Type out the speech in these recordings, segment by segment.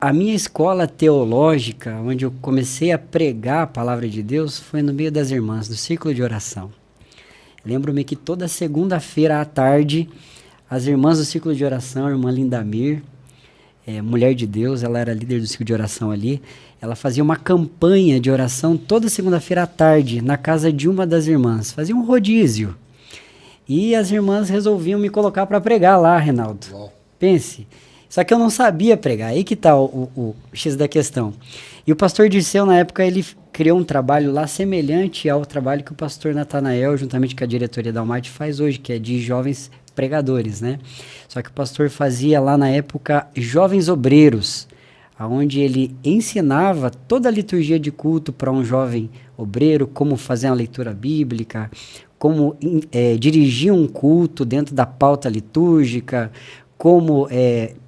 A minha escola teológica, onde eu comecei a pregar a palavra de Deus, foi no meio das irmãs, do círculo de oração. Lembro-me que toda segunda-feira à tarde, as irmãs do círculo de oração, a irmã Lindamir, mulher de Deus, ela era líder do círculo de oração ali, ela fazia uma campanha de oração toda segunda-feira à tarde, na casa de uma das irmãs. Fazia um rodízio. E as irmãs resolviam me colocar para pregar lá, Reinaldo. Uau. Pense. Só que eu não sabia pregar. Aí que tá o X da questão. E o pastor Dirceu, na época, ele criou um trabalho lá semelhante ao trabalho que o pastor Natanael, juntamente com a diretoria da Almarte, faz hoje, que é de jovens pregadores, né? Só que o pastor fazia lá na época jovens obreiros, onde ele ensinava toda a liturgia de culto para um jovem obreiro, como fazer uma leitura bíblica, como dirigir um culto dentro da pauta litúrgica, como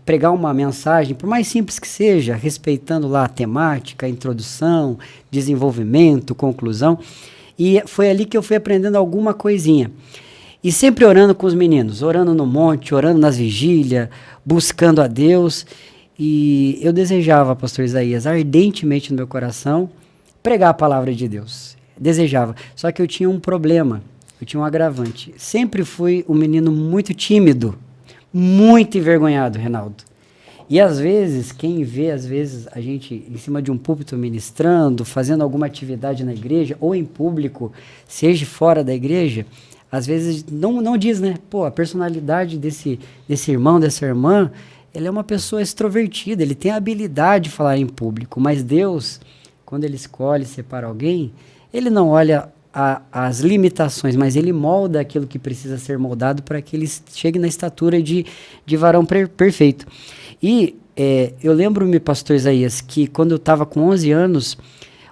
pregar uma mensagem, por mais simples que seja, respeitando lá a temática, a introdução, desenvolvimento, conclusão. E foi ali que eu fui aprendendo alguma coisinha. E sempre orando com os meninos, orando no monte, orando nas vigílias, buscando a Deus. E eu desejava, pastor Isaías, ardentemente no meu coração, pregar a palavra de Deus. Desejava. Só que eu tinha um problema, eu tinha um agravante. Sempre fui um menino muito tímido, muito envergonhado, Reinaldo. E às vezes, quem vê, às vezes, a gente em cima de um púlpito ministrando, fazendo alguma atividade na igreja, ou em público, seja fora da igreja, às vezes não diz, né? Pô, a personalidade desse irmão, dessa irmã, ele é uma pessoa extrovertida, ele tem a habilidade de falar em público, mas Deus, quando ele escolhe, separa alguém, ele não olha as limitações, mas ele molda aquilo que precisa ser moldado para que ele chegue na estatura de varão perfeito. E eu lembro-me, pastor Isaías, que quando eu estava com 11 anos,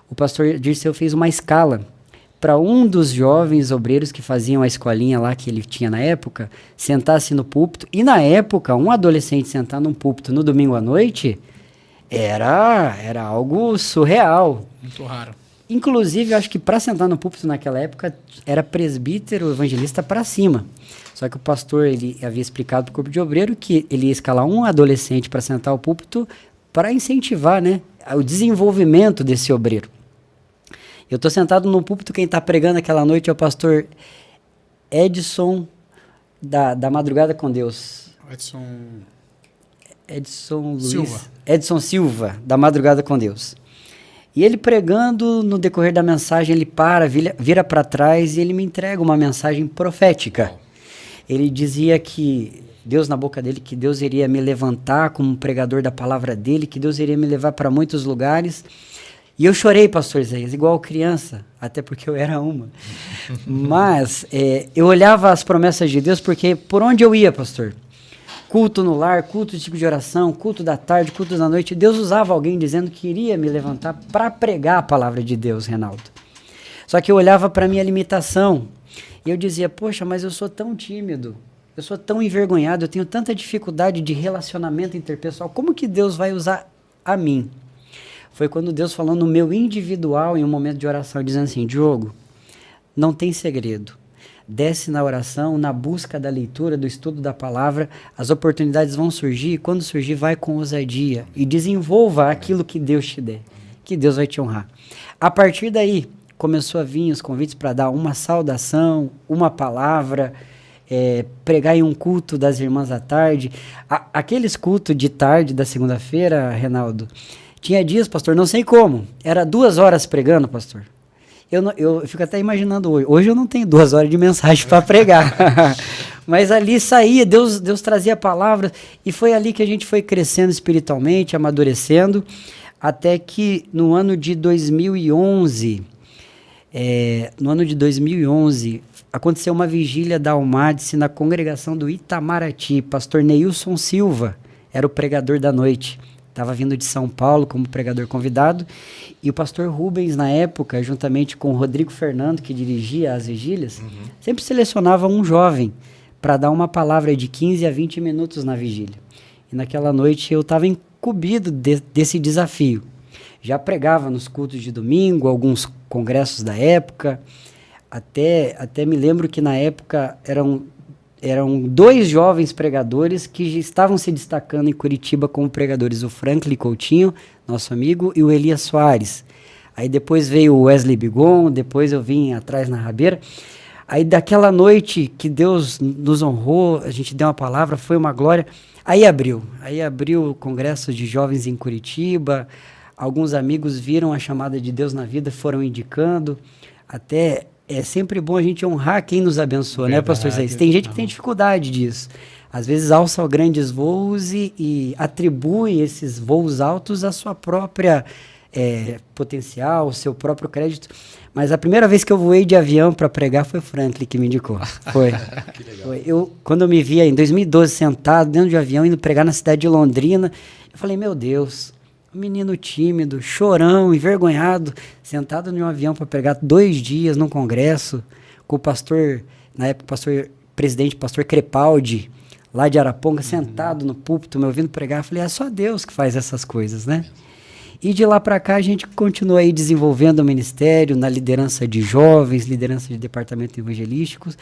o pastor Dirceu fez uma escala para um dos jovens obreiros que faziam a escolinha lá que ele tinha na época, sentar-se no púlpito. E na época, um adolescente sentar num púlpito no domingo à noite era algo surreal. Muito raro. Inclusive, eu acho que para sentar no púlpito naquela época era presbítero, evangelista para cima. Só que o pastor ele havia explicado para o corpo de obreiro que ele ia escalar um adolescente para sentar ao púlpito para incentivar, né, o desenvolvimento desse obreiro. Eu estou sentado no púlpito, quem está pregando aquela noite é o pastor Edson da Madrugada com Deus. Edson Luiz Silva. Edson Silva, da Madrugada com Deus. E ele pregando, no decorrer da mensagem, ele vira para trás e ele me entrega uma mensagem profética. Ele dizia que Deus na boca dele, que Deus iria me levantar como um pregador da palavra dele, que Deus iria me levar para muitos lugares. E eu chorei, pastor Isaías, igual criança, até porque eu era uma. Mas eu olhava as promessas de Deus, porque por onde eu ia, pastor? Culto no lar, culto de tipo de oração, culto da tarde, culto da noite. Deus usava alguém dizendo que iria me levantar para pregar a palavra de Deus, Reinaldo. Só que eu olhava para a minha limitação e eu dizia, poxa, mas eu sou tão tímido, eu sou tão envergonhado, eu tenho tanta dificuldade de relacionamento interpessoal, como que Deus vai usar a mim? Foi quando Deus falou no meu individual, em um momento de oração, dizendo assim, Diogo, não tem segredo. Desce na oração, na busca da leitura, do estudo da palavra, as oportunidades vão surgir, e quando surgir, vai com ousadia e desenvolva aquilo que Deus te der, que Deus vai te honrar. A partir daí, começou a vir os convites para dar uma saudação, uma palavra, pregar em um culto das irmãs à tarde. Aqueles cultos de tarde da segunda-feira, Reinaldo, tinha dias, pastor, não sei como, era 2 horas pregando, pastor. Eu fico até imaginando hoje. Hoje eu não tenho 2 horas de mensagem para pregar. Mas ali saía, Deus trazia a palavra. E foi ali que a gente foi crescendo espiritualmente, amadurecendo. Até que no ano de 2011, aconteceu uma vigília da Almadice na congregação do Itamaraty. Pastor Neilson Silva era o pregador da noite. Estava vindo de São Paulo como pregador convidado, e o pastor Rubens, na época, juntamente com o Rodrigo Fernando, que dirigia as vigílias, sempre selecionava um jovem para dar uma palavra de 15 a 20 minutos na vigília. E naquela noite eu estava incumbido desse desafio. Já pregava nos cultos de domingo, alguns congressos da época, até me lembro que na época eram eram dois jovens pregadores que estavam se destacando em Curitiba como pregadores, o Franklin Coutinho, nosso amigo, e o Elias Soares. Aí depois veio o Wesley Bigon, depois eu vim atrás na rabeira. Aí daquela noite que Deus nos honrou, a gente deu uma palavra, foi uma glória. Aí abriu o congresso de jovens em Curitiba, alguns amigos viram a chamada de Deus na vida, foram indicando, até é sempre bom a gente honrar quem nos abençoa, verdade, né, pastor Isaías? Tem gente que tem dificuldade disso. Às vezes alça grandes voos e atribui esses voos altos à sua própria potencial, ao seu próprio crédito. Mas a primeira vez que eu voei de avião para pregar foi o Franklin que me indicou. Foi. Que legal. Quando eu me via em 2012 sentado dentro de um avião indo pregar na cidade de Londrina, eu falei, meu Deus, um menino tímido, chorão, envergonhado, sentado em um avião para pregar 2 dias num congresso com o pastor, na época, presidente, pastor Crepaldi, lá de Araponga, sentado no púlpito, me ouvindo pregar. Eu falei, é só Deus que faz essas coisas, né? E de lá para cá a gente continua aí desenvolvendo o ministério na liderança de jovens, liderança de departamentos evangelísticos,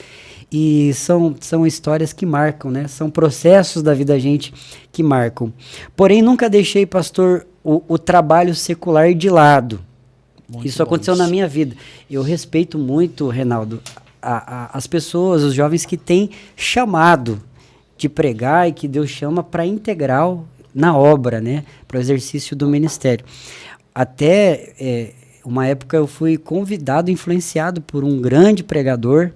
e são histórias que marcam, né? São processos da vida da gente que marcam. Porém, nunca deixei, pastor, o trabalho secular de lado. Muito isso aconteceu na minha vida. Eu respeito muito, Reinaldo, as pessoas, os jovens que têm chamado de pregar e que Deus chama para integral na obra, né, para o exercício do ministério. Até uma época eu fui convidado, influenciado por um grande pregador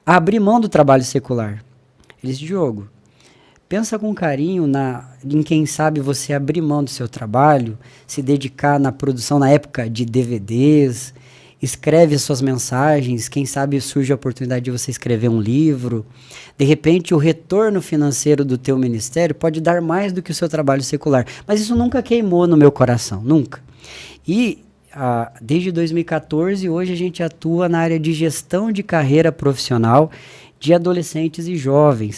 a abrir mão do trabalho secular. Ele disse, Diogo, pensa com carinho em quem sabe você abrir mão do seu trabalho, se dedicar na produção, na época de DVDs, escreve suas mensagens, quem sabe surge a oportunidade de você escrever um livro. De repente, o retorno financeiro do teu ministério pode dar mais do que o seu trabalho secular. Mas isso nunca queimou no meu coração, nunca. E desde 2014, hoje a gente atua na área de gestão de carreira profissional de adolescentes e jovens.